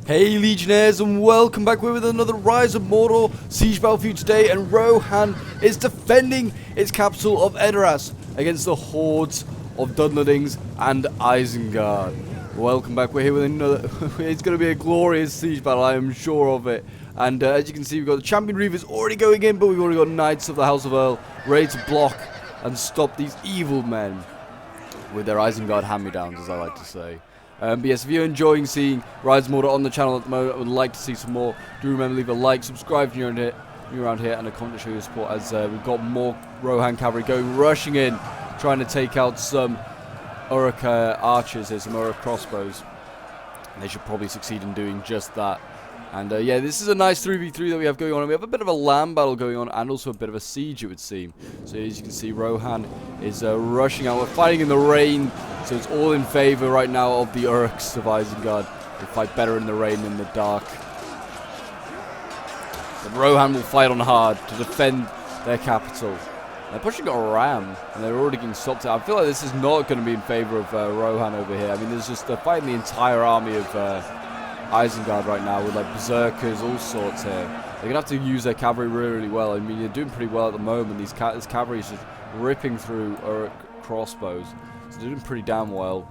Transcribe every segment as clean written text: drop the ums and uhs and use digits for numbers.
Hey Legionnaires, and welcome back with another Rise of Mordor siege battle for you today. And Rohan is defending its capital of Edoras against the hordes of Dunlendings and Isengard. Welcome back. We're here with another. It's going to be a glorious siege battle, I am sure of it. And as you can see, we've got the Champion Reavers already going in, but we've already got Knights of the House of Earl ready to block and stop these evil men with their Isengard hand-me-downs, as I like to say. But yes, if you're enjoying seeing Rise of Mordor on the channel at the moment, I would like to see some more. Do remember, leave a like, subscribe if you're around here, and a comment to show your support as we've got more Rohan cavalry rushing in, trying to take out some Uruk archers here, some Uruk crossbows. They should probably succeed in doing just that. And yeah, this is a nice 3v3 that we have going on. And we have a bit of a land battle going on and also a bit of a siege, it would seem. So as you can see, Rohan is rushing out. We're fighting in the rain, so it's all in favour right now of the Uruks of Isengard. They fight better in the rain than the dark. But Rohan will fight on hard to defend their capital. They're pushing a ram, and they're already getting stopped. I feel like this is not going to be in favour of Rohan over here. I mean, there's just, they're fighting the entire army of Isengard right now with like berserkers, all sorts here. They're gonna have to use their cavalry really well. I mean, they're doing pretty well at the moment. This cavalry is just ripping through Uruk crossbows, so they're doing pretty damn well.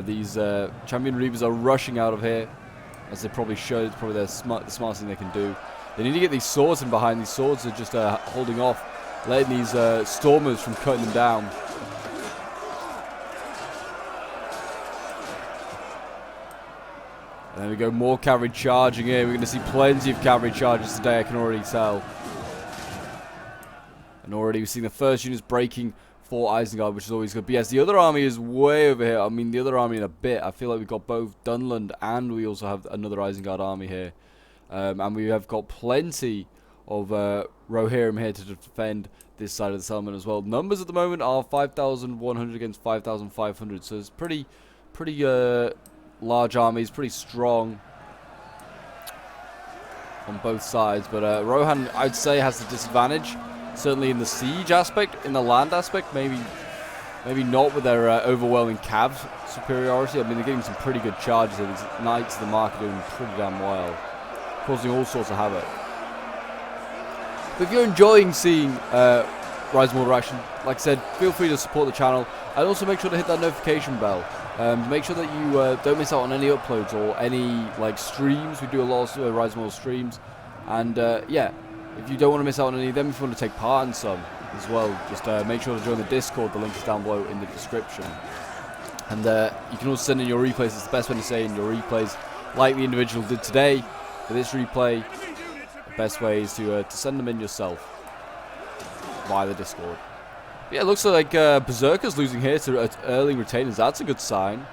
These Champion Reavers are rushing out of here, as they probably should. It's probably the smartest thing they can do. They need to get these swords in behind. These swords are just holding off, letting these stormers from cutting them down. And there we go, more cavalry charging in. We're going to see plenty of cavalry charges today, I can already tell. And already we've seen the first units breaking for Isengard, which is always good. But yes, the other army is way over here. I mean, the other army in a bit. I feel like we've got both Dunland and we also have another Isengard army here. And we have got plenty of Rohirrim here to defend this side of the settlement as well. Numbers at the moment are 5,100 against 5,500. So it's pretty large armies, pretty strong on both sides, but Rohan, I'd say, has the disadvantage, certainly in the siege aspect. In the land aspect, maybe not with their overwhelming cav superiority. I mean, they're getting some pretty good charges, and these Knights of the Mark are doing pretty damn well, causing all sorts of havoc. But if you're enjoying seeing Rise of Mordor action, like I said, feel free to support the channel, and also make sure to hit that notification bell. Make sure that you don't miss out on any uploads or any like streams. We do a lot of Rise of Mordor streams, and yeah, if you don't want to miss out on any of them, if you want to take part in some as well, just make sure to join the Discord. The link is down below in the description. And you can also send in your replays. It's the best way to say in your replays, like the individual did today for this replay. The best way is to send them in yourself via the Discord. Yeah, it looks like Berserker's losing here to Erling Retainers. That's a good sign.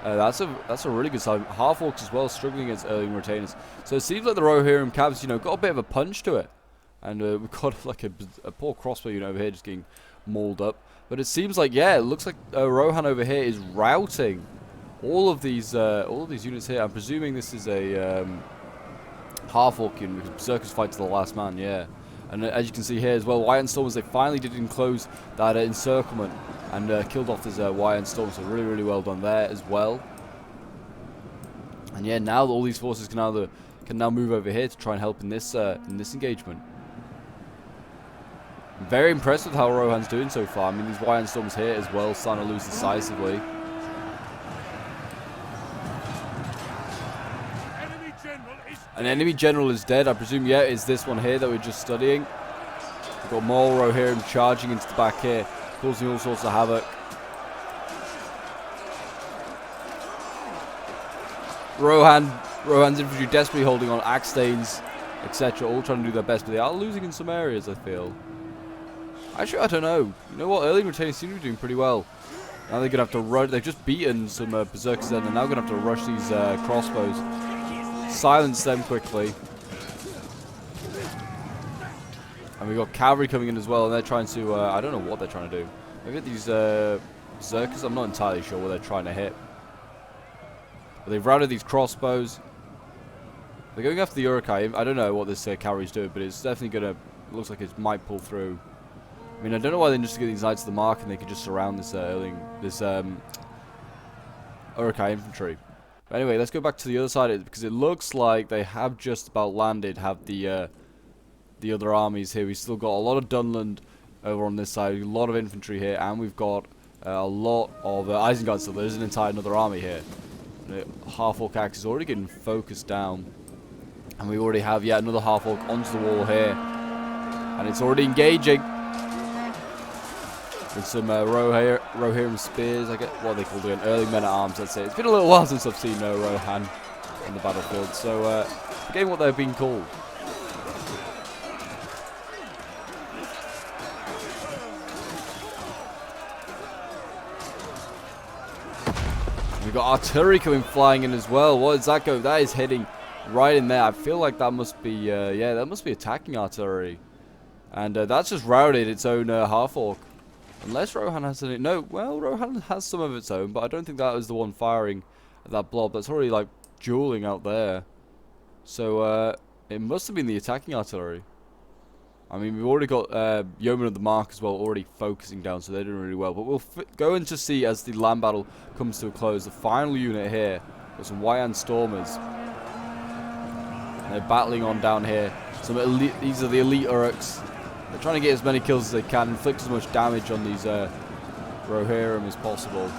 That's a really good sign. Half-Orcs as well, struggling against Erling Retainers. So it seems like the Rohirrim Cavs, got a bit of a punch to it. And we've got like a poor crossbow unit over here just getting mauled up. But it seems like, yeah, it looks like Rohan over here is routing all of these units here. I'm presuming this is a Half-Orc unit, because Berserkers fight to the last man, yeah. And as you can see here as well, Iron Stormers, they finally did enclose that encirclement and killed off this Iron Storm, so really, really well done there as well. And yeah, now all these forces can now move over here to try and help in this engagement. I'm very impressed with how Rohan's doing so far. I mean, these Iron Storms here as well starting to lose decisively. An enemy general is dead. I presume, yeah, it's this one here that we're just studying. We've got more Rohirrim charging into the back here, causing all sorts of havoc. Rohan's infantry desperately holding on, axe stains, etc., all trying to do their best, but they are losing in some areas, I feel. Actually, I don't know. You know what? Early Retainers seem to be doing pretty well. Now they're going to have to rush. They've just beaten some Berserkers then, and they're now going to have to rush these crossbows. Silence them quickly. And we've got cavalry coming in as well, and they're trying to, I don't know what they're trying to do. Maybe these Berserkers, I'm not entirely sure what they're trying to hit. But they've routed these crossbows. They're going after the Uruk-hai. I don't know what this cavalry's doing, but it's definitely going to, looks like it might pull through. I mean, I don't know why they just get these Knights of the Mark and they could just surround this Uruk-hai infantry. But anyway, let's go back to the other side because it looks like they have just about landed. Have the other armies here. We've still got a lot of Dunland over on this side. A lot of infantry here, and we've got a lot of Isengard. So there's an entire another army here. The half-orc axe is already getting focused down, and we already have another half-orc onto the wall here, and it's already engaging. With some Rohirrim spears, I get what they call it, early men-at-arms, let's say. It's been a little while since I've seen Rohan on the battlefield, so forgetting what they've been called. We've got artillery coming flying in as well. What does that go? That is hitting right in there. I feel like that must be, that must be attacking artillery. And that's just routed its own half-orc. Unless Rohan has any... No, well, Rohan has some of its own, but I don't think that was the one firing at that blob. That's already, like, dueling out there. So, it must have been the attacking artillery. I mean, we've already got Yeomen of the Mark as well, already focusing down, so they're doing really well. But we'll go in to see, as the land battle comes to a close, the final unit here. Got some White Stormers. And they're battling on down here. These are the elite Uruks. They're trying to get as many kills as they can, inflict as much damage on these Rohirrim as possible.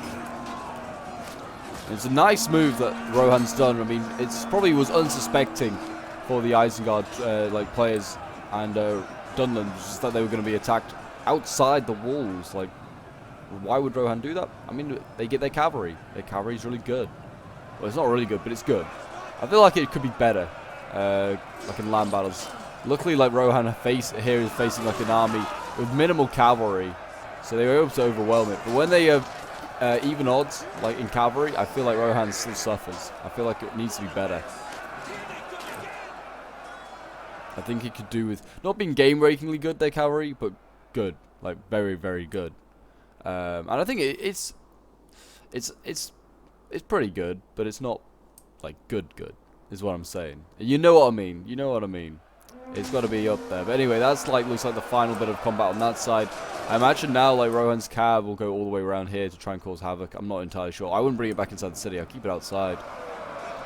And it's a nice move that Rohan's done. I mean, it's probably was unsuspecting for the Isengard players and Dunland, just that they were going to be attacked outside the walls. Like, why would Rohan do that? I mean, they get their cavalry. Their cavalry's really good. Well, it's not really good, but it's good. I feel like it could be better, like in land battles. Luckily, like Rohan here is facing like an army with minimal cavalry, so they were able to overwhelm it. But when they have even odds, like in cavalry, I feel like Rohan still suffers. I feel like it needs to be better. I think it could do with not being game-breakingly good, their cavalry, but good, like very, very good. And I think it's pretty good, but it's not like good, is what I'm saying. You know what I mean? You know what I mean? It's got to be up there. But anyway, that's like looks like the final bit of combat on that side. I imagine now like Rohan's cav will go all the way around here to try and cause havoc. I'm not entirely sure. I wouldn't bring it back inside the city. I'll keep it outside.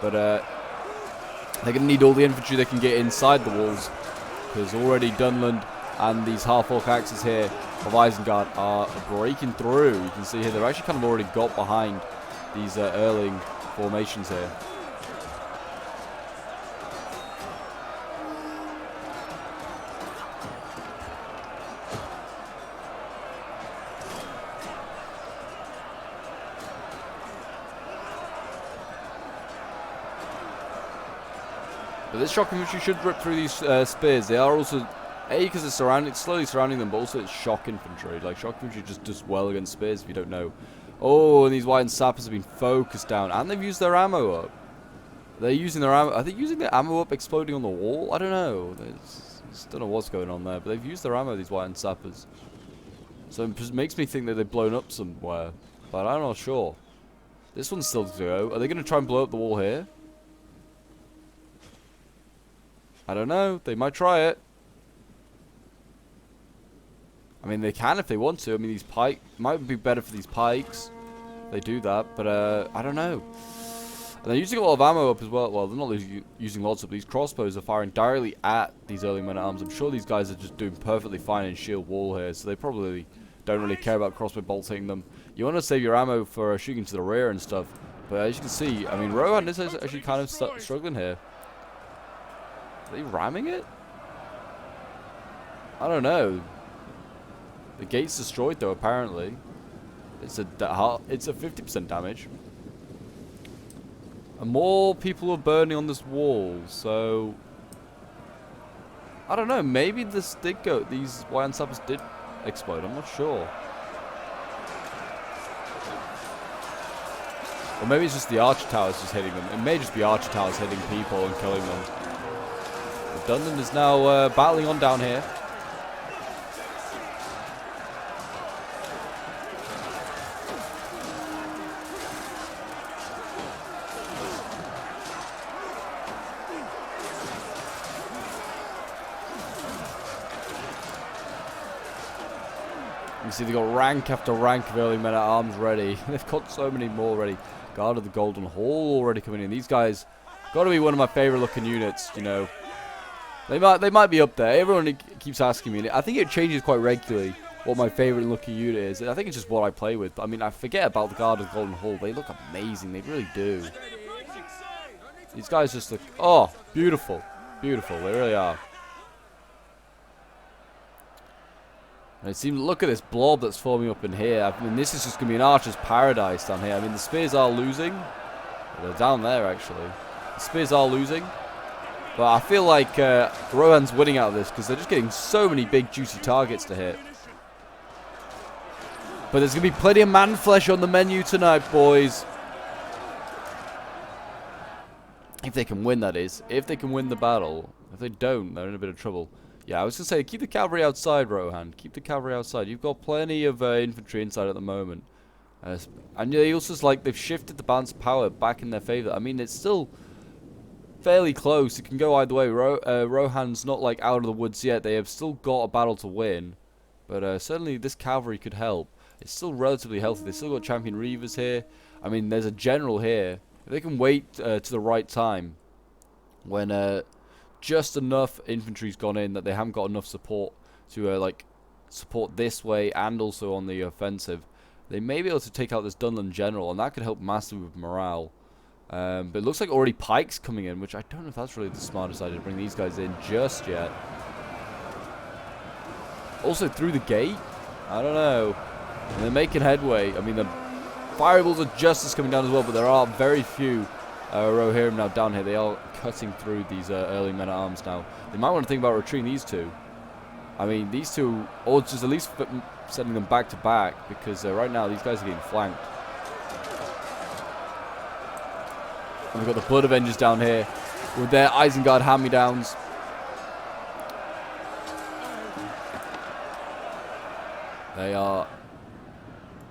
But they're going to need all the infantry they can get inside the walls, because already Dunland and these half-orc axes here of Isengard are breaking through. You can see here they've actually kind of already got behind these Erling formations here. But this shock infantry should rip through these spears. They are also, because it's slowly surrounding them, but also it's shock infantry. Like, shock infantry just does well against spears, if you don't know. Oh, and these White Sappers have been focused down, and they've used their ammo up. They're using their ammo. Are they using their ammo up, exploding on the wall? I don't know. I don't know what's going on there, but they've used their ammo, these White Sappers. So it makes me think that they've blown up somewhere, but I'm not sure. This one's still to go. Are they going to try and blow up the wall here? I don't know. They might try it. I mean, they can if they want to. I mean, these pikes might be better for these pikes. They do that, but I don't know. And they're using a lot of ammo up as well. Well, they're not using lots of these crossbows. Are firing directly at these early men-at-arms. I'm sure these guys are just doing perfectly fine in shield wall here, so they probably don't really care about crossbow bolts hitting them. You want to save your ammo for shooting to the rear and stuff. But as you can see, I mean, Rohan is actually kind of struggling here. Are they ramming it? I don't know. The gate's destroyed though, apparently. It's a 50% damage. And more people are burning on this wall, so I don't know, maybe this did go, these White Sappers did explode, I'm not sure. Or maybe it's just the archer towers just hitting them. It may just be archer towers hitting people and killing them. Dunland is now battling on down here. You see they've got rank after rank of early men-at-arms ready. They've got so many more ready. Guard of the Golden Hall already coming in. These guys got to be one of my favorite looking units, you know. They might be up there. Everyone keeps asking me. I think it changes quite regularly what my favorite looking unit is. I think it's just what I play with. I mean, I forget about the Guard of the Golden Hall. They look amazing. They really do. These guys just look, oh, beautiful. Beautiful. They really are. And it seems, look at this blob that's forming up in here. I mean, this is just going to be an archer's paradise down here. I mean, the spears are losing. They're down there, actually. The spears are losing. But I feel like Rohan's winning out of this because they're just getting so many big, juicy targets to hit. But there's going to be plenty of man flesh on the menu tonight, boys. If they can win, that is. If they can win the battle. If they don't, they're in a bit of trouble. Yeah, I was going to say, keep the cavalry outside, Rohan. Keep the cavalry outside. You've got plenty of infantry inside at the moment. And they also, like, they've shifted the balance of power back in their favor. I mean, it's still fairly close. It can go either way. Rohan's not, like, out of the woods yet. They have still got a battle to win. But certainly this cavalry could help. It's still relatively healthy. They've still got champion reavers here. I mean, there's a general here. If they can wait to the right time when just enough infantry's gone in that they haven't got enough support to like support this way and also on the offensive, they may be able to take out this Dunland general, and that could help massively with morale. But it looks like already Pike's coming in, which I don't know if that's really the smartest idea to bring these guys in just yet. Also through the gate, I don't know. And they're making headway. I mean, the fireballs are just as coming down as well, but there are very few Rohirrim now down here. They are cutting through these early men-at-arms now. They might want to think about retreating these two. I mean, these two, or just at least sending them back to back, because right now these guys are getting flanked. And we've got the Blood Avengers down here with their Isengard hand-me-downs. They are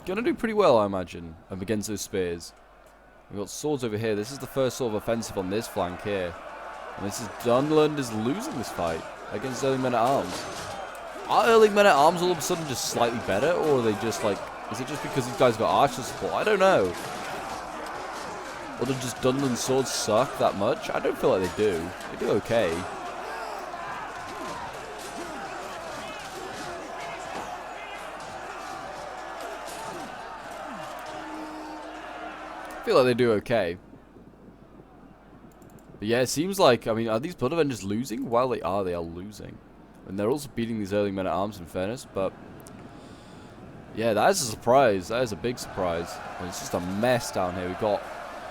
going to do pretty well, I imagine, against those spears. We've got swords over here. This is the first sort of offensive on this flank here. And this is Dunland is losing this fight against early men-at-arms. Are early men-at-arms all of a sudden just slightly better? Or are they just like... Is it just because these guys got archer support? I don't know. Or do just Dunland swords suck that much? I don't feel like they do. They do okay. I feel like they do okay. But yeah, it seems like, I mean, are these Blood Avengers losing? While they are losing. And they're also beating these early men-at-arms in fairness, but yeah, that is a surprise. That is a big surprise. And it's just a mess down here. We've got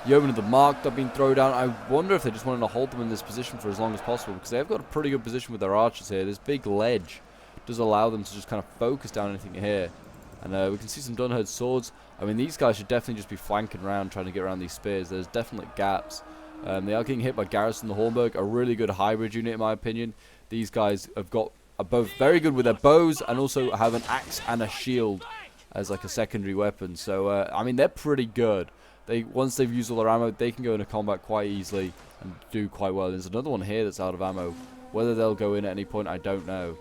Yeomen of the Mark that have been thrown down. I wonder if they just wanted to hold them in this position for as long as possible, because they've got a pretty good position with their archers here. This big ledge does allow them to just kind of focus down anything here. And we can see some Dunherd swords. I mean, these guys should definitely just be flanking around, trying to get around these spears. There's definitely gaps. They are getting hit by Garrison the Hornburg, a really good hybrid unit in my opinion. These guys are both very good with their bows and also have an axe and a shield as like a secondary weapon. So, I mean, they're pretty good. Once they've used all their ammo, they can go into combat quite easily and do quite well. There's another one here that's out of ammo. Whether they'll go in at any point, I don't know.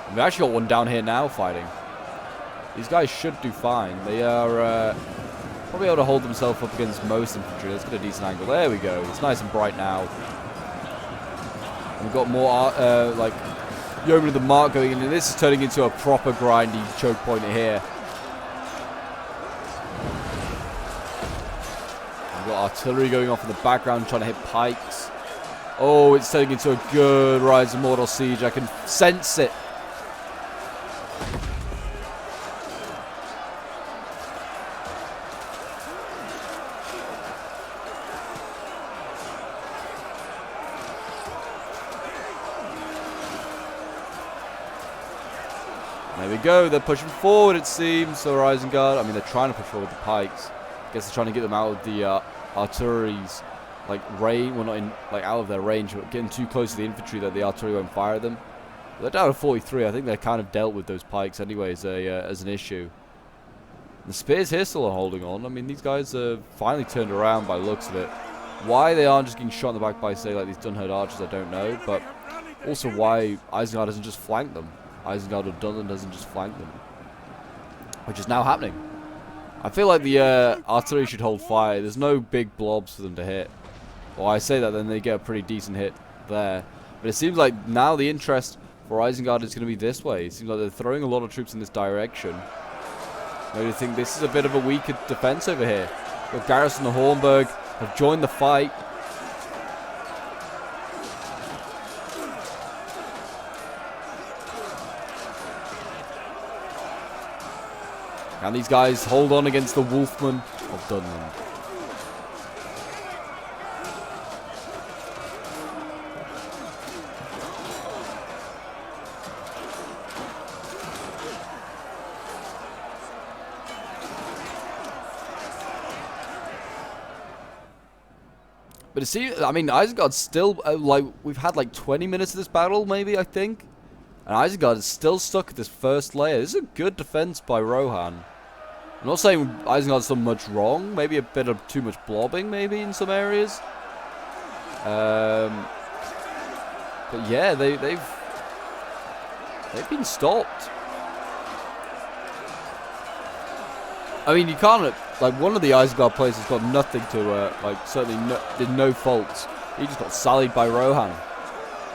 We've actually got one down here now fighting. These guys should do fine. They are probably able to hold themselves up against most infantry. Let's get a decent angle. There we go. It's nice and bright now. And we've got more like Yeomen of the Mark going in, and this is turning into a proper grindy choke point here. We've got artillery going off in the background trying to hit pikes. Oh, it's turning into a good Rise of Mordor siege. I can sense it. There we go, they're pushing forward it seems, so Isengard, I mean they're trying to push forward the pikes. I guess they're trying to get them out of the artillery's like range, well not in, like out of their range, but getting too close to the infantry that the artillery won't fire at them. But they're down to 43, I think they're kind of dealt with those pikes anyway as an issue. The spears here still are holding on. I mean these guys are finally turned around by the looks of it. Why they aren't just getting shot in the back by say like these Dunherd archers I don't know, but also why Isengard doesn't just flank them. Isengard or Dunland doesn't just flank them, which is now happening. I feel like the artillery should hold fire. There's no big blobs for them to hit. Well, I say that, then they get a pretty decent hit there. But it seems like now the interest for Isengard is going to be this way. It seems like they're throwing a lot of troops in this direction. Maybe they think this is a bit of a weaker defense over here. But Garrison and Hornburg have joined the fight. Can these guys hold on against the Wolfmen of Dunland? But it seems, I mean, Isengard's still, like, we've had like 20 minutes of this battle, maybe, I think. And Isengard is still stuck at this first layer. This is a good defense by Rohan. I'm not saying Isengard's done much wrong. Maybe a bit of too much blobbing, maybe, in some areas. But yeah, they've been stopped. I mean, you can't, like, one of the Isengard players has got nothing to, like, certainly did no faults. He just got sallied by Rohan.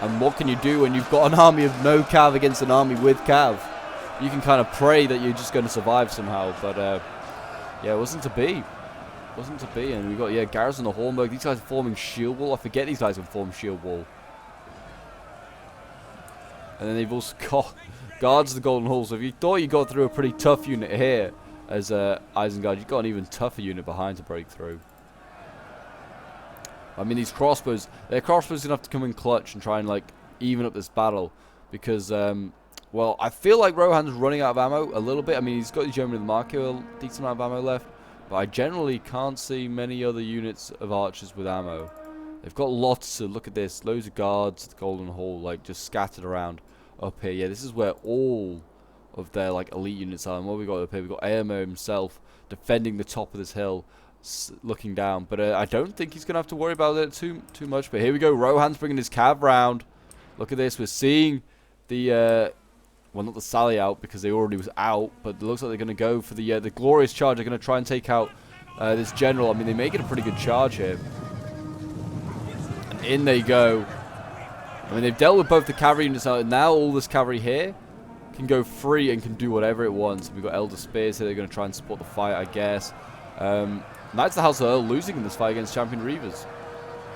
And what can you do when you've got an army of no cav against an army with cav? You can kind of pray that you're just going to survive somehow. But, yeah, it wasn't to be. Wasn't to be. And we've got, yeah, Garrison and Hornburg. These guys are forming shield wall. I forget these guys can form shield wall. And then they've also got guards of the Golden Hall. So if you thought you got through a pretty tough unit here as Isengard, you've got an even tougher unit behind to break through. I mean, these crossbows, their crossbows are going to have to come in clutch and try and, like, even up this battle. Because, well, I feel like Rohan's running out of ammo a little bit. I mean, he's got the German of the Market with a decent amount of ammo left. But I generally can't see many other units of archers with ammo. They've got lots of, look at this, loads of guards at the Golden Hall, like, just scattered around up here. Yeah, this is where all of their, like, elite units are. And what we got up here, we've got Eomer himself defending the top of this hill, looking down. But I don't think he's going to have to worry about it too much. But here we go, Rohan's bringing his cav round. Look at this, we're seeing the, well, not the sally out because they already was out, but it looks like they're going to go for the glorious charge. They're going to try and take out this general. I mean, they make it a pretty good charge here. And in they go. I mean, they've dealt with both the cavalry units out, and now all this cavalry here can go free and can do whatever it wants. We've got Elder Spears here. They're going to try and support the fight, I guess. Knights of the House of Earl losing in this fight against Champion Reavers.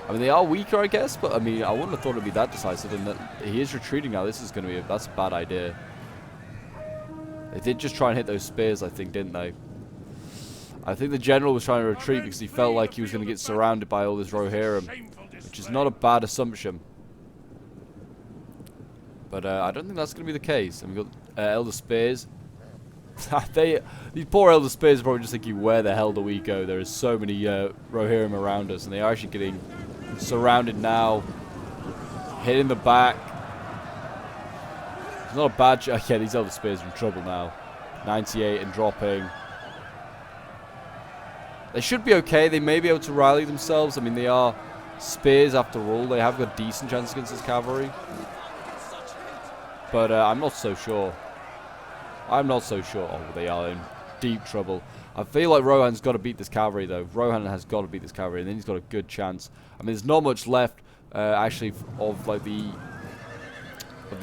I mean, they are weaker, I guess, but I mean, I wouldn't have thought it'd be that decisive. And that he is retreating now. This is going to be that's a bad idea. They did just try and hit those spears, I think, didn't they? I think the general was trying to retreat because he felt like he was going to get surrounded by all this Rohirrim, which is not a bad assumption. But I don't think that's going to be the case. And we've got Elder Spears. These poor Elder Spears are probably just thinking, where the hell do we go? There is so many Rohirrim around us, and they are actually getting surrounded now. Hit in the back. It's not a bad... yeah, these Elder Spears are in trouble now. 98 and dropping. They should be okay. They may be able to rally themselves. I mean, they are spears after all. They have got a decent chance against this cavalry. But I'm not so sure. I'm not so sure. Oh, they are in deep trouble. I feel like Rohan's got to beat this cavalry, though. Rohan has got to beat this cavalry, and then he's got a good chance. I mean, there's not much left, actually, of like the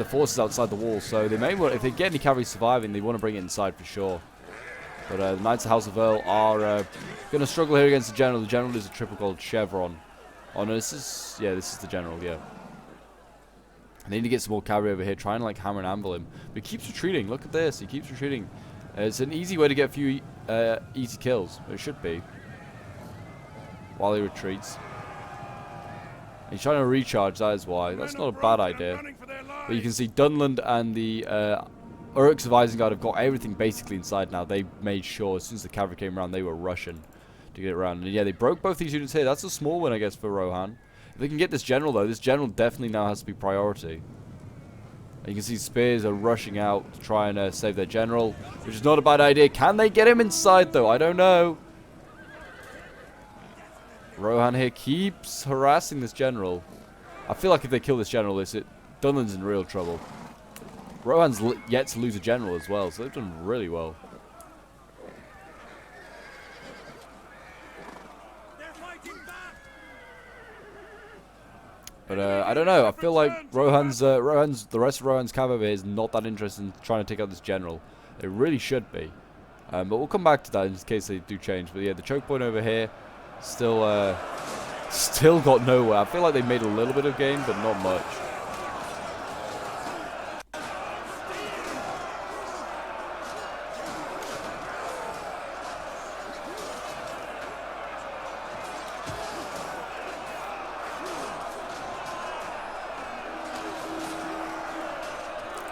forces outside the wall. So they may want, if they get any cavalry surviving, they want to bring it inside for sure. But the Knights of the House of Earl are going to struggle here against the general. The general is a triple gold chevron. Oh no, this is the general. Yeah. I need to get some more cavalry over here, trying to like hammer and anvil him. But he keeps retreating. Look at this. He keeps retreating. It's an easy way to get a few easy kills. It should be. While he retreats. And he's trying to recharge, that is why. That's not a bad idea. But you can see Dunland and the Uruks of Isengard have got everything basically inside now. They made sure as soon as the cavalry came around, they were rushing to get it around. And yeah, they broke both these units here. That's a small win, I guess, for Rohan. If they can get this general, though, this general definitely now has to be priority. And you can see spears are rushing out to try and save their general, which is not a bad idea. Can they get him inside, though? I don't know. Rohan here keeps harassing this general. I feel like if they kill this general, Dunland's in real trouble. Rohan's yet to lose a general as well, so they've done really well. But I don't know. I feel like the rest of Rohan's cav over here is not that interested in trying to take out this general. It really should be. But we'll come back to that in case they do change. But yeah, the choke point over here still got nowhere. I feel like they made a little bit of gain, but not much.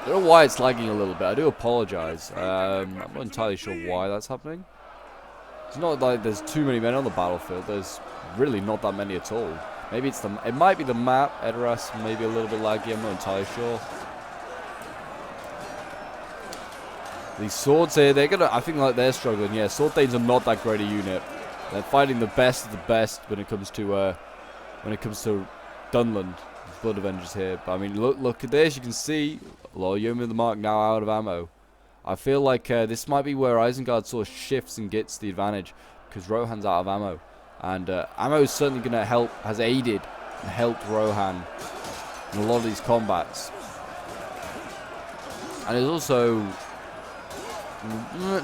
I don't know why it's lagging a little bit. I do apologize. I'm not entirely sure why that's happening. It's not like there's too many men on the battlefield. There's really not that many at all. Maybe it's it might be the map. Edoras maybe a little bit laggy. I'm not entirely sure. These swords here, I think like they're struggling. Yeah, sword thanes are not that great a unit. They're fighting the best of the best when it comes to Dunland. Blood Avengers here. But I mean, look at this. You can see a lot of Yeomen of the Mark now out of ammo. I feel like this might be where Isengard sort of shifts and gets the advantage because Rohan's out of ammo. And ammo is certainly going to help, has aided and helped Rohan in a lot of these combats. And it's also...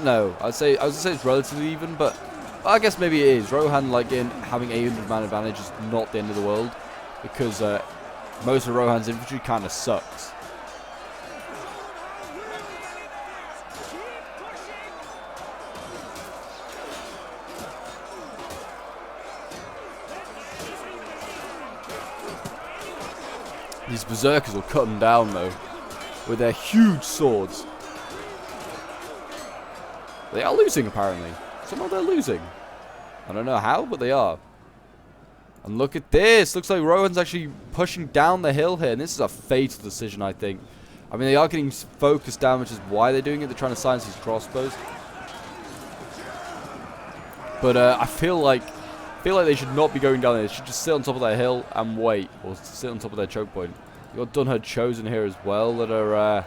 No, I was going to say it's relatively even, but I guess maybe it is. Rohan, like, having 800 man advantage is not the end of the world because most of Rohan's infantry kind of sucks. These berserkers will cut them down though, with their huge swords. They are losing apparently. Somehow they're losing. I don't know how, but they are. And look at this. Looks like Rohan's actually pushing down the hill here. And this is a fatal decision, I think. I mean, they are getting focused down, which is why they're doing it. They're trying to silence these crossbows. But I feel like they should not be going down there. They should just sit on top of that hill and wait. Or sit on top of their choke point. You've got Dunherd chosen here as well that are...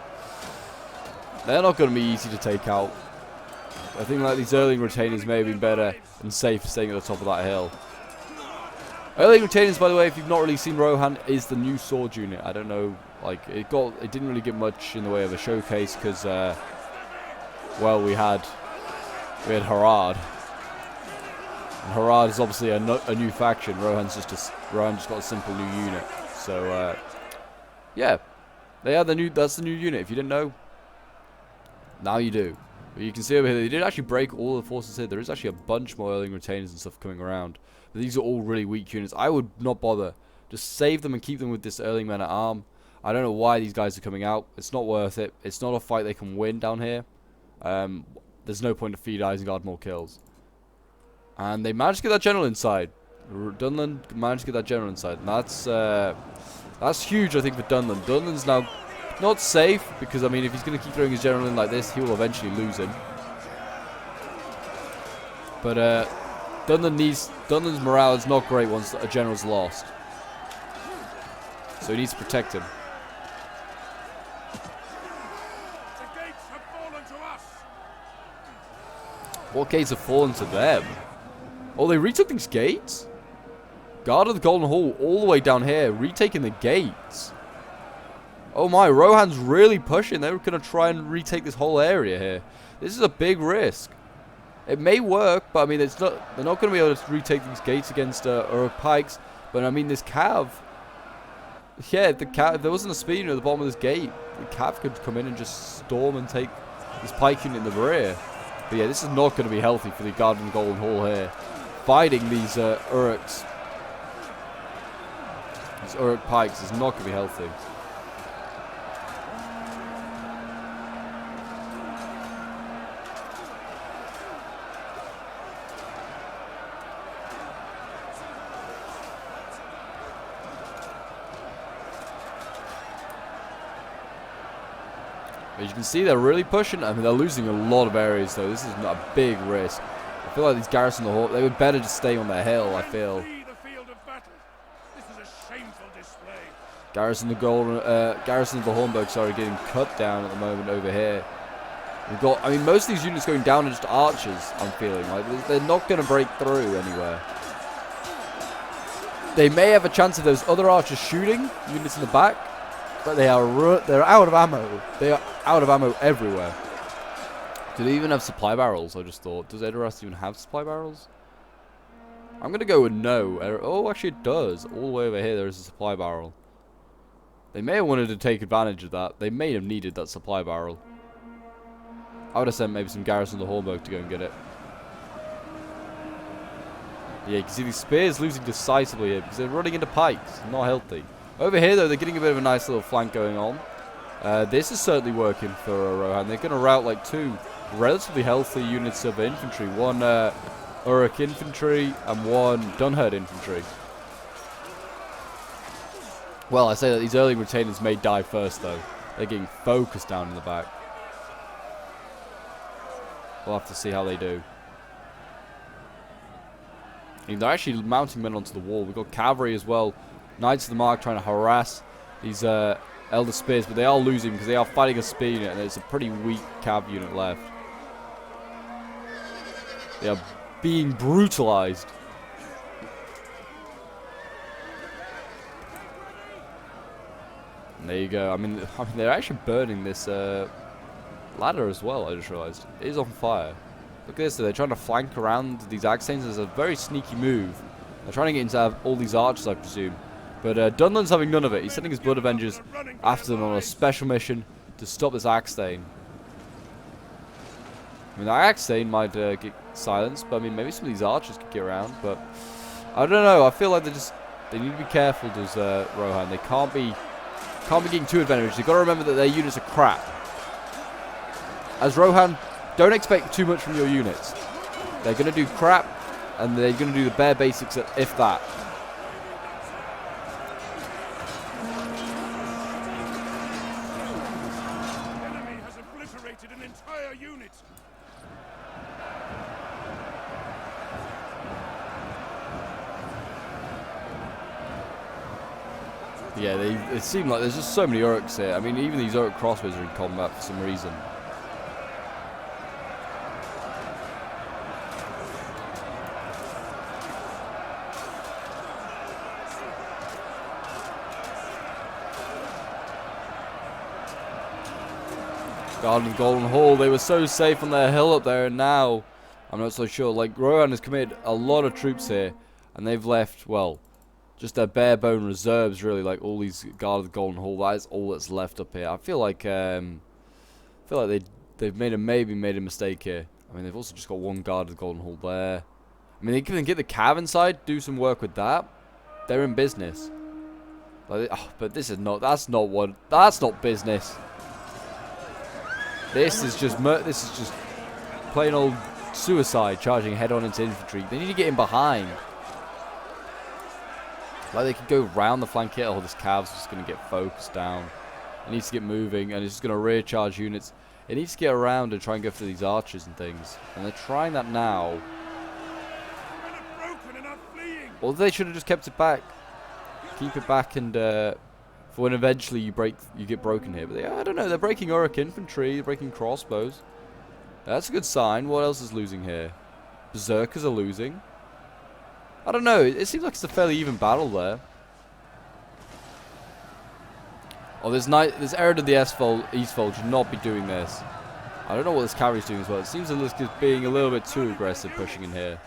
they're not going to be easy to take out. I think like these early retainers may have been better and safe staying at the top of that hill. Early retainers, by the way, if you've not really seen Rohan, is the new sword unit. I don't know, like it didn't really get much in the way of a showcase because, well, we had Harad, and Harad is obviously a new faction. Rohan just got a simple new unit. So, yeah, that's the new unit. If you didn't know, now you do. But you can see over here they did actually break all the forces here. There is actually a bunch more early retainers and stuff coming around. But these are all really weak units. I would not bother. Just save them and keep them with this early men at arm. I don't know why these guys are coming out. It's not worth it. It's not a fight they can win down here. There's no point to feed Isengard more kills. And they managed to get that general inside. Dunland managed to get that general inside. And that's huge, I think, for Dunland. Dunland's now not safe because, I mean, if he's going to keep throwing his general in like this, he will eventually lose him. But Dunland's morale is not great once a general's lost. So he needs to protect him. The gates have fallen to us. What gates have fallen to them? Oh, they retook these gates? Guard of the Golden Hall all the way down here, retaking the gates. Oh my, Rohan's really pushing. They're going to try and retake this whole area here. This is a big risk. It may work, but I mean, they're not going to be able to retake these gates against Uruk pikes. But I mean, this cav, yeah, if there wasn't a speed unit at the bottom of this gate, the cav could come in and just storm and take this pike unit in the rear. But yeah, this is not going to be healthy for the Guard of the Golden Hall here, fighting these Uruks. These Uruk pikes is not going to be healthy. As you can see, they're really pushing. I mean, they're losing a lot of areas, though. This is a big risk. I feel like these garrison the Hall, they would better just stay on their hill, I feel. Garrison of the Hornburg, sorry, getting cut down at the moment over here. We've got, I mean, most of these units going down are just archers, I'm feeling. Like, they're not going to break through anywhere. They may have a chance of those other archers shooting units in the back, but they're out of ammo. They are out of ammo everywhere. Do they even have supply barrels? I just thought. Does Edoras even have supply barrels? I'm going to go with no. Oh, actually it does. All the way over here there is a supply barrel. They may have wanted to take advantage of that. They may have needed that supply barrel. I would have sent maybe some garrison to Hornburg to go and get it. Yeah, you can see these spears losing decisively here because they're running into pikes. Not healthy. Over here, though, they're getting a bit of a nice little flank going on. This is certainly working for Rohan. They're going to rout like 2 relatively healthy units of infantry. 1 Uruk infantry and 1 Dunherd infantry. Well, I say that these early retainers may die first, though. They're getting focused down in the back. We'll have to see how they do. And they're actually mounting men onto the wall. We've got cavalry as well. Knights of the Mark trying to harass these Elder Spears, but they are losing because they are fighting a spear unit, and there's a pretty weak cav unit left. They are being brutalized. And there you go. I mean, they're actually burning this ladder as well, I just realized. It is on fire. Look at this, they're trying to flank around these Axtanes. It's a very sneaky move. They're trying to get into all these archers, I presume. But Dunland's having none of it. He's sending his Blood Avengers after them on a special mission to stop this Axtane. I mean, the Axtane might get silenced, but I mean, maybe some of these archers could get around. But I don't know. I feel like they need to be careful, does Rohan. They can't be getting too advantage. They've got to remember that their units are crap. As Rohan, don't expect too much from your units. They're going to do crap, and they're going to do the bare basics, if that. The enemy has obliterated an entire unit. Yeah, it seemed like there's just so many Uruks here. I mean, even these Uruk crossbows are in combat for some reason. Guarding Golden Hall, they were so safe on their hill up there, and now I'm not so sure. Like, Rohan has committed a lot of troops here, and they've left, well, just their bare bone reserves, really. Like all these guard of the Golden Hall, that is all that's left up here. I feel like they've maybe made a mistake here. I mean, they've also just got 1 guard of the Golden Hall there. I mean, they can get the cav inside, do some work with that. They're in business. But this is not. That's not business. This is just plain old suicide, charging head-on into infantry. They need to get in behind. Like, they could go round the flank here. Oh, this cav's just going to get focused down. It needs to get moving, and it's just going to rear charge units. It needs to get around and try and go for these archers and things. And they're trying that now. Or they should have just kept it back. Keep it back, and for when eventually you get broken here. But I don't know. They're breaking Uruk infantry. They're breaking crossbows. That's a good sign. What else is losing here? Berserkers are losing. I don't know. It seems like it's a fairly even battle there. Oh, this Ered of the Eastfold should not be doing this. I don't know what this cavalry's doing as well. It seems like it's being a little bit too aggressive pushing in here.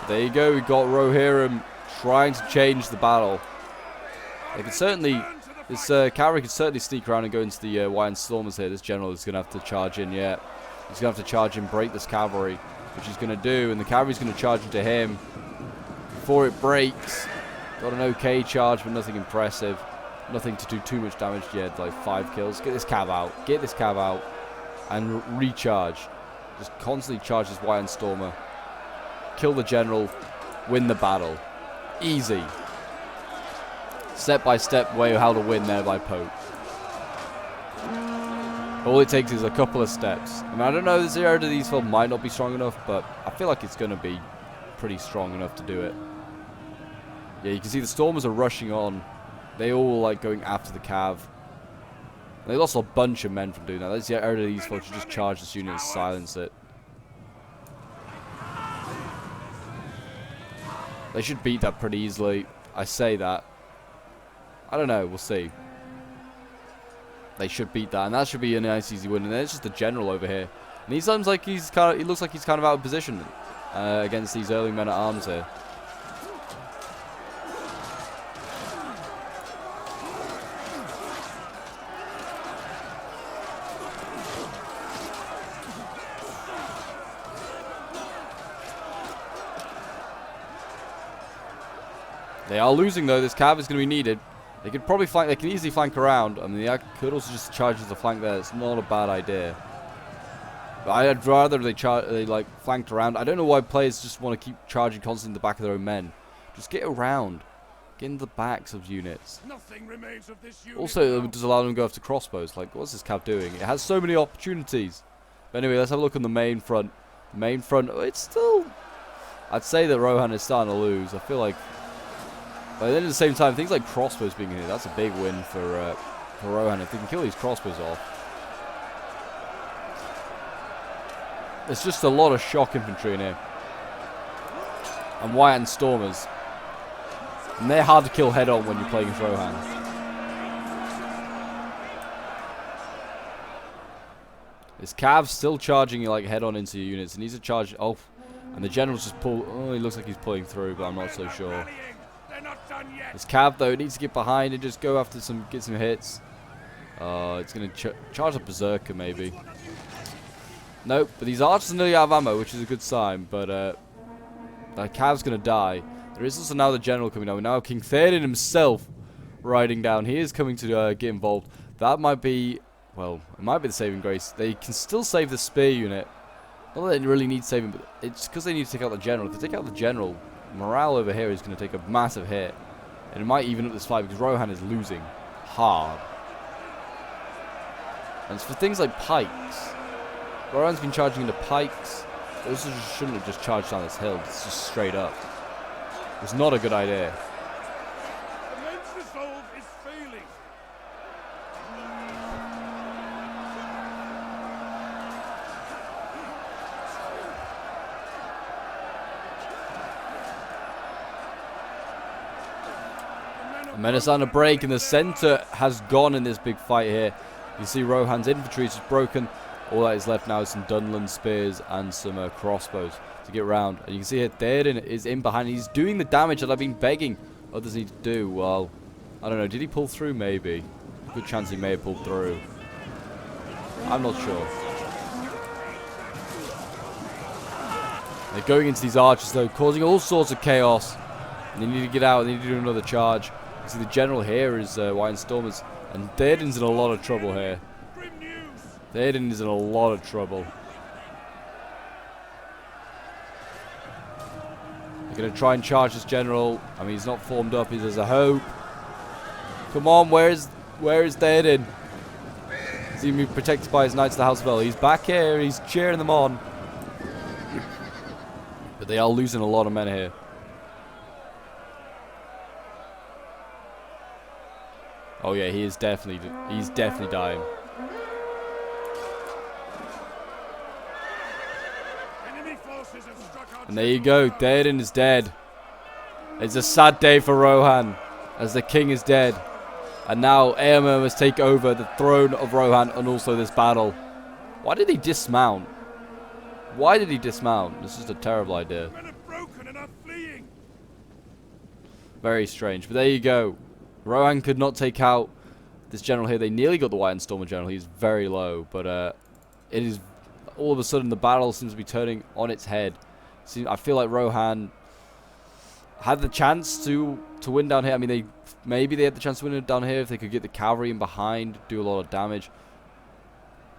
There you go. We got Rohirrim trying to change the battle. They could certainly, this cavalry could certainly sneak around and go into the Wyand Stormers here. This general is going to have to charge in. Yeah, he's going to have to charge in, break this cavalry, which he's going to do, and the cavalry's going to charge into him before it breaks. Got an okay charge, but nothing impressive. Nothing to do too much damage yet, like 5 kills. Get this cav out. Get this cav out. And recharge. Just constantly charge this Wyand Stormer. Kill the general. Win the battle. Easy. Step-by-step way of how to win there by Pope. All it takes is a couple of steps. I mean, I don't know, this area of these film might not be strong enough, but I feel like it's going to be pretty strong enough to do it. Yeah, you can see the Stormers are rushing on. They all like going after the cav. They lost a bunch of men from doing that. That's the area of these folks to just charge this unit and silence it. They should beat that pretty easily. I say that. I don't know. We'll see. They should beat that, and that should be a nice easy win. And there's just the general over here, and he seems like he looks like he's kind of out of position against these early men at arms here. They are losing though. This cav is going to be needed. They could probably flank. They can easily flank around. I mean, they could also just charge as a flank there. It's not a bad idea. But I'd rather they like flanked around. I don't know why players just want to keep charging constantly in the back of their own men. Just get around. Get into the backs of units. Nothing remains of this unit Also, now. it does allow them to go after crossbows. Like, what's this cav doing? It has so many opportunities. But anyway, let's have a look on the main front. The main front, it's still... I'd say that Rohan is starting to lose. I feel like... But then at the same time, things like crossbows being here, that's a big win for Rohan. If they can kill these crossbows off. There's just a lot of shock infantry in here. And White and Stormers. And they're hard to kill head on when you're playing as Rohan. This Cav's still charging like head on into your units. It needs to charge off. And the general's just pull. Oh, he looks like he's pulling through, but I'm not so sure. This Cav though needs to get behind and just go after get some hits. It's gonna charge a berserker maybe. Nope, but these archers are nearly out of ammo, which is a good sign. But that Cav's gonna die. There is also now the general coming down. We now have King Theoden himself riding down. He is coming to get involved. That might be, well, it might be the saving grace. They can still save the spear unit. Not that they really need saving, but it's because they need to take out the general. If they take out the general, morale over here is going to take a massive hit. And it might even up this fight because Rohan is losing hard. And it's for things like pikes. Rohan's been charging into pikes. Those shouldn't have just charged down this hill. It's just straight up. It's not a good idea. The men's resolve is failing. The men are starting to break, and the center has gone in this big fight here. You see Rohan's infantry is just broken. All that is left now is some Dunland spears and some crossbows to get round. And you can see here Theoden is in behind. He's doing the damage that I've been begging others need to do. Well, I don't know. Did he pull through? Maybe. Good chance he may have pulled through. I'm not sure. They're going into these archers though, causing all sorts of chaos. And they need to get out. They need to do another charge. You see the general here is White and Stormers. And Theoden's in a lot of trouble here. Theoden is in a lot of trouble. They're going to try and charge this general. I mean, he's not formed up. There's a hope. Come on, where is Theoden? He's going to be protected by his Knights of the House of El. He's back here. He's cheering them on. But they are losing a lot of men here. Oh yeah, he's definitely dying. And there you go, Theoden is dead. It's a sad day for Rohan, as the king is dead. And now Eomer must take over the throne of Rohan and also this battle. Why did he dismount? Why did he dismount? This is a terrible idea. Very strange, but there you go. Rohan could not take out this general here. They nearly got the White and Stormer general. He's very low, but it is all of a sudden the battle seems to be turning on its head. I feel like Rohan had the chance to win down here. I mean, maybe they had the chance to win it down here if they could get the cavalry in behind, do a lot of damage.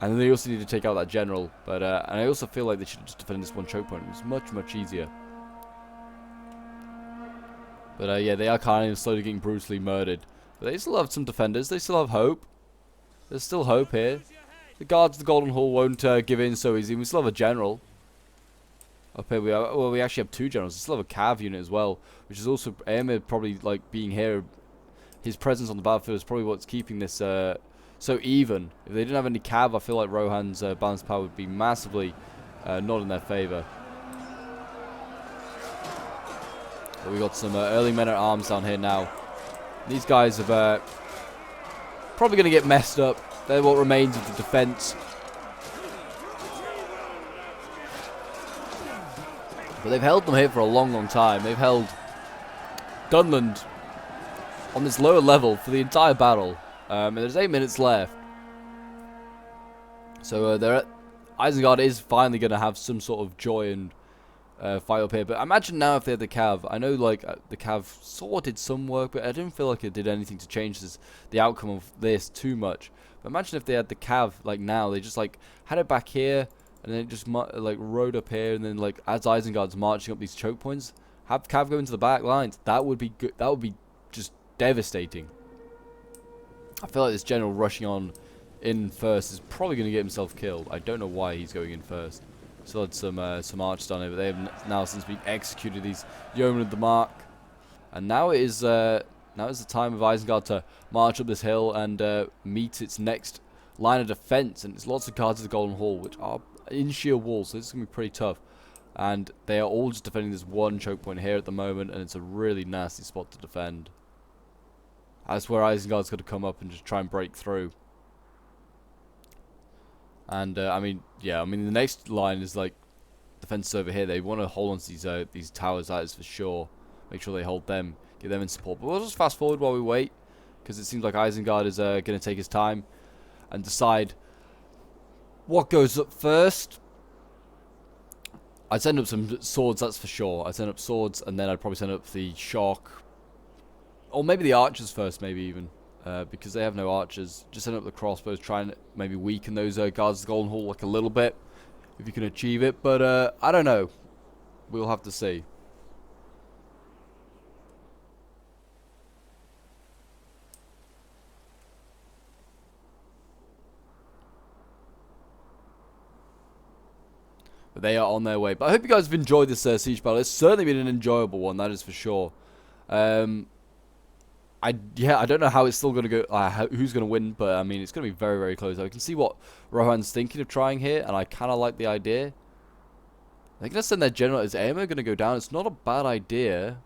And then they also need to take out that general. But and I also feel like they should have just defended this one choke point. It was much, much easier. But yeah, they are kind of slowly getting brutally murdered. But they still have some defenders. They still have hope. There's still hope here. The guards of the Golden Hall won't give in so easy. We still have a general. Up here we are. Well, we actually have two generals. We still have a cav unit as well, which is also Eomer probably like being here. His presence on the battlefield is probably what's keeping this so even. If they didn't have any cav, I feel like Rohan's balanced power would be massively not in their favor. But we got some early men-at-arms down here now. These guys have probably going to get messed up. They're what remains of the defense. But they've held them here for a long, long time. They've held Dunland on this lower level for the entire battle. And there's 8 minutes left. So Isengard is finally going to have some sort of joy and fight up here. But imagine now if they had the Cav. I know like the Cav sort of did some work, but I didn't feel like it did anything to change the outcome of this too much. But imagine if they had the Cav like now. They just like had it back here, and then it just like rode up here, and then like as Isengard's marching up these choke points, have Cav go into the back lines. That would be good. That would be just devastating. I feel like this general rushing on in first is probably going to get himself killed. I don't know why he's going in first. Still had some archers down here, but they have now since been executed, these yeomen of the mark. And now it is the time of Isengard to march up this hill and meet its next line of defense. And it's lots of guards of the Golden Hall, which are in sheer walls, so this is going to be pretty tough. And they are all just defending this one choke point here at the moment, and it's a really nasty spot to defend. That's where Isengard's got to come up and just try and break through. And I mean, yeah, I mean the next line is like defense over here. They want to hold on to these towers, that is for sure. Make sure they hold them, get them in support. But we'll just fast forward while we wait, because it seems like Isengard is going to take his time and decide what goes up first. I'd send up some swords, that's for sure. I'd send up swords, and then I'd probably send up the shock, or maybe the archers first, maybe even. Because they have no archers. Just send up the crossbows, try and maybe weaken those guards of the Golden Hall like a little bit, if you can achieve it. But I don't know. We'll have to see. But they are on their way. But I hope you guys have enjoyed this siege battle. It's certainly been an enjoyable one, that is for sure. I don't know how it's still going to go, who's going to win, but I mean, it's going to be very, very close. I can see what Rohan's thinking of trying here, and I kind of like the idea. They're going to send their general. Is Aemir going to go down? It's not a bad idea.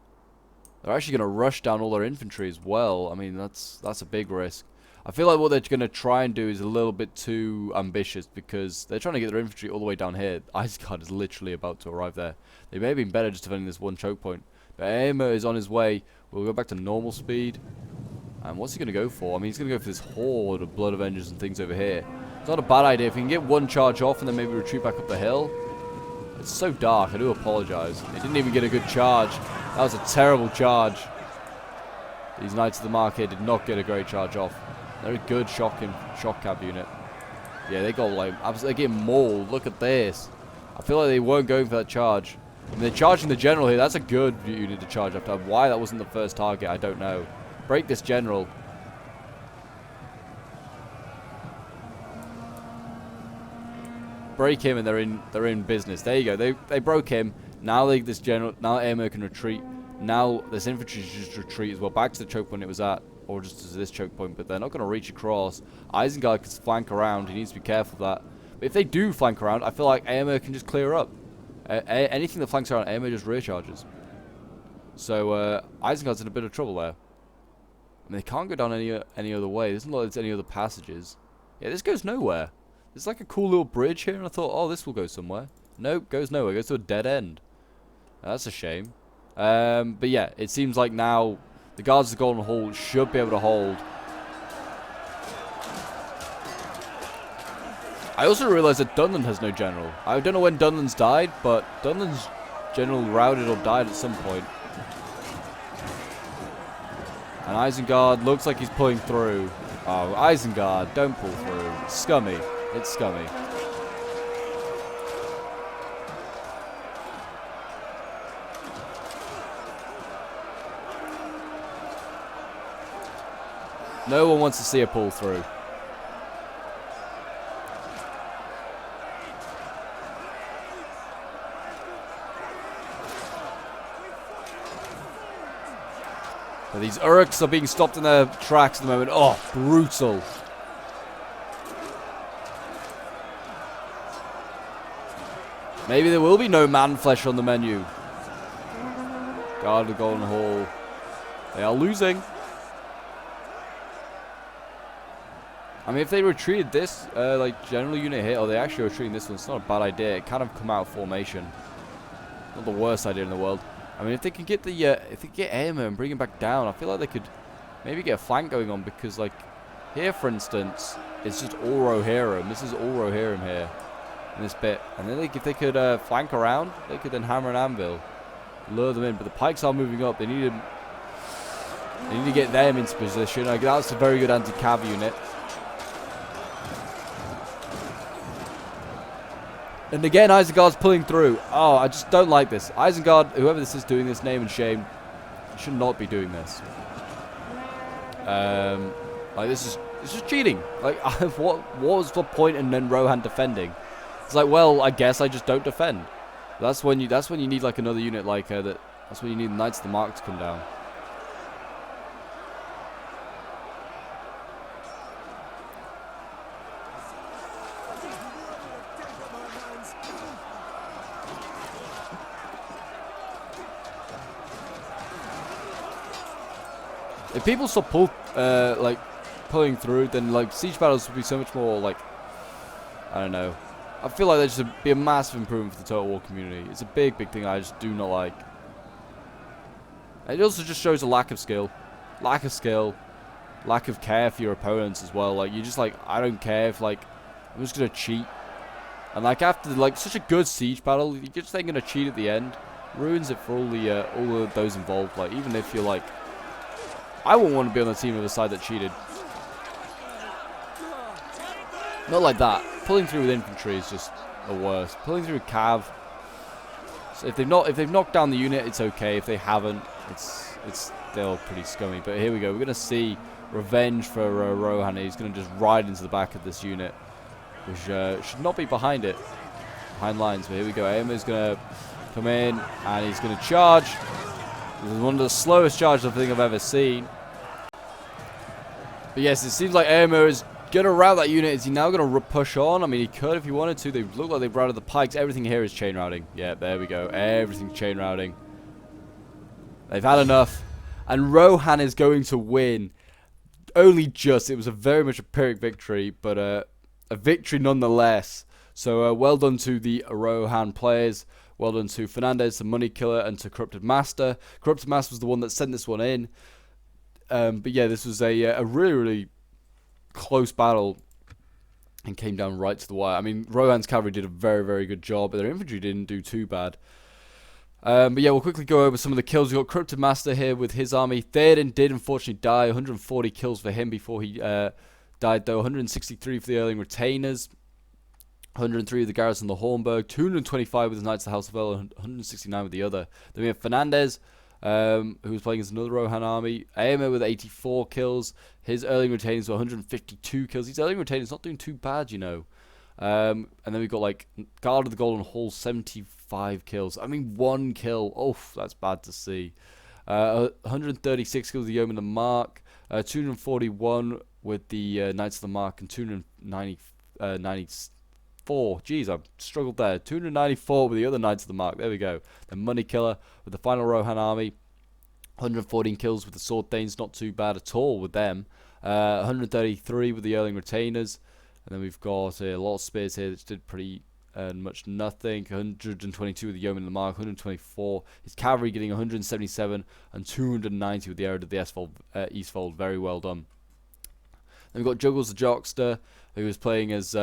They're actually going to rush down all their infantry as well. I mean, that's a big risk. I feel like what they're going to try and do is a little bit too ambitious, because they're trying to get their infantry all the way down here. Isengard is literally about to arrive there. They may have been better just defending this one choke point. But Aemir is on his way. We'll go back to normal speed. And what's he going to go for? I mean, he's going to go for this horde of Blood Avengers and things over here. It's not a bad idea. If we can get one charge off and then maybe retreat back up the hill. It's so dark. I do apologize. They didn't even get a good charge. That was a terrible charge. These Knights of the Mark here did not get a great charge off. They're a good shock cab unit. Yeah, they got like, they're getting mauled. Look at this. I feel like they weren't going for that charge. And they're charging the general here. That's a good unit to charge after. Why that wasn't the first target, I don't know. Break this general. Break him, and they're in business. There you go. They broke him. Now this general. Now Aemir can retreat. Now this infantry should just retreat as well, back to the choke point it was at, or just to this choke point. But they're not going to reach across. Isengard can flank around. He needs to be careful of that. But if they do flank around, I feel like Aemir can just clear up. Anything that flanks around Aemir just rear charges. So Isengard's in a bit of trouble there. I mean, they can't go down any other way. There's not any other passages. Yeah, this goes nowhere. There's like a cool little bridge here, and I thought, oh, this will go somewhere. Nope, goes nowhere. It goes to a dead end. That's a shame. But yeah, it seems like now the guards of the Golden Hall should be able to hold. I also realised that Dunland has no general. I don't know when Dunland's died, but Dunland's general routed or died at some point. And Isengard looks like he's pulling through. Oh, Isengard, don't pull through. It's scummy. It's scummy. No one wants to see a pull through. But these Uruks are being stopped in their tracks at the moment. Oh, brutal. Maybe there will be no man flesh on the menu. Guard of the Golden Hall. They are losing. I mean, if they retreated this, like, general unit here, or they actually retreating this one, it's not a bad idea. It kind of come out of formation. Not the worst idea in the world. I mean, if they can get the, if they get Aemir and bring him back down, I feel like they could maybe get a flank going on, because, like, here, for instance, it's just all Rohirrim. This is all Rohirrim here in this bit. And then if they could flank around, they could then hammer an anvil, lure them in. But the pikes are moving up. They need to get them into position. Like, that's a very good anti-cav unit. And again, Isengard's pulling through. Oh, I just don't like this. Isengard, whoever this is doing this, name and shame, should not be doing this. Like, this is cheating. Like, what was the point in then Rohan defending? It's like, well, I guess I just don't defend. That's when you need like another unit like that. That's when you need the Knights of the Mark to come down. If people stop pulling through, then like siege battles would be so much more like, I don't know. I feel like that should be a massive improvement for the Total War community. It's a big thing I just do not like. And it also just shows a lack of skill, lack of care for your opponents as well. Like, you're just like, I don't care if, like, I'm just gonna cheat. And like, after like such a good siege battle, you're just then gonna cheat at the end. Ruins it for all of those involved. Like, even if you're like, I wouldn't want to be on the team of the side that cheated. Not like that. Pulling through with infantry is just the worst. Pulling through with cav. So if they've knocked down the unit, it's okay. If they haven't, it's still pretty scummy. But here we go. We're gonna see revenge for Rohan. He's gonna just ride into the back of this unit, which should not be behind lines. But here we go. Aemir's gonna come in and he's gonna charge. This is one of the slowest charges I think I've ever seen. But yes, it seems like Aemir is going to rout that unit. Is he now going to push on? I mean, he could if he wanted to. They look like they've routed the pikes. Everything here is chain routing. Yeah, there we go. Everything's chain routing. They've had enough. And Rohan is going to win. Only just. It was a very much a Pyrrhic victory, but a victory nonetheless. So well done to the Rohan players. Well done to Fernandez, the Money Killer, and to Corrupted Master. Corrupted Master was the one that sent this one in. But yeah, this was a really close battle and came down right to the wire. I mean, Rohan's cavalry did a very good job, but their infantry didn't do too bad. But yeah, we'll quickly go over some of the kills. We've got Corrupted Master here with his army. Theoden did unfortunately die. 140 kills for him before he died, though. 163 for the Erling Retainers. 103 with the Garrison of the Hornburg, 225 with the Knights of the House of Earl, 169 with the other. Then we have Fernandez, who was playing as another Rohan army. Aemir with 84 kills. His Erling Retainers were 152 kills. These Erling Retainers not doing too bad, you know. And then we've got like Guard of the Golden Hall, 75 kills. I mean, 1 kill. Oh, that's bad to see. 136 kills with the Yeoman of the Mark. 241 with the Knights of the Mark, and 294. Jeez, I struggled there. 294 with the other Knights of the Mark. There we go. The Money Killer with the final Rohan army. 114 kills with the Sword Thanes. Not too bad at all with them. 133 with the Erling Retainers. And then we've got a lot of spears here that did pretty much nothing. 122 with the Yeoman of the Mark. 124. His cavalry getting 177 and 290 with the Arid of the Eastfold. Very well done. Then we've got Juggles the Jockster, who was playing as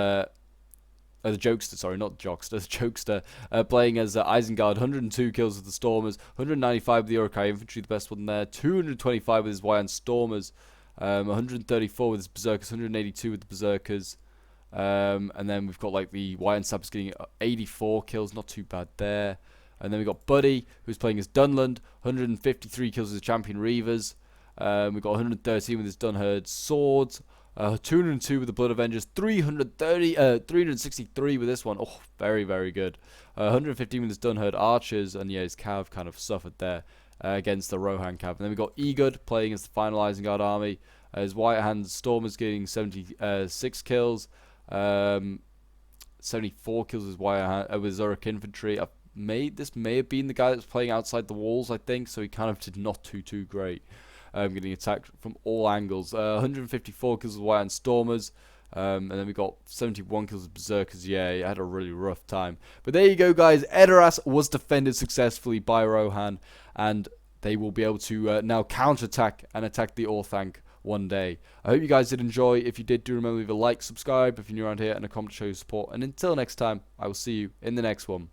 the Jokester, sorry, not Jockster, the Jokester, playing as Isengard. 102 kills with the Stormers, 195 with the Uruk-hai Infantry, the best one there, 225 with his Wyan Stormers, 134 with his Berserkers, 182 with the Berserkers, and then we've got like the Wyan Sappers getting 84 kills, not too bad there. And then we've got Buddy, who's playing as Dunland, 153 kills with the Champion Reavers, we've got 113 with his Dunherd Swords, 202 with the Blood Avengers, 363 with this one. Oh, very good. 115 with his Dunherd Archers, and yeah, his Cav kind of suffered there against the Rohan Cav. And then we got Egud playing as the final Isengard army. His White Hand Stormers getting 76 kills, 74 kills with White Hand, with Zurich Infantry. this may have been the guy that was playing outside the walls, I think, so he kind of did not too great. Getting attacked from all angles. 154 kills with White and Stormers. And then we got 71 kills with Berserkers. Yeah, he had a really rough time. But there you go, guys. Edoras was defended successfully by Rohan, and they will be able to now counterattack and attack the Orthanc one day. I hope you guys did enjoy. If you did, do remember to leave a like, subscribe if you're new around here, and a comment to show your support. And until next time, I will see you in the next one.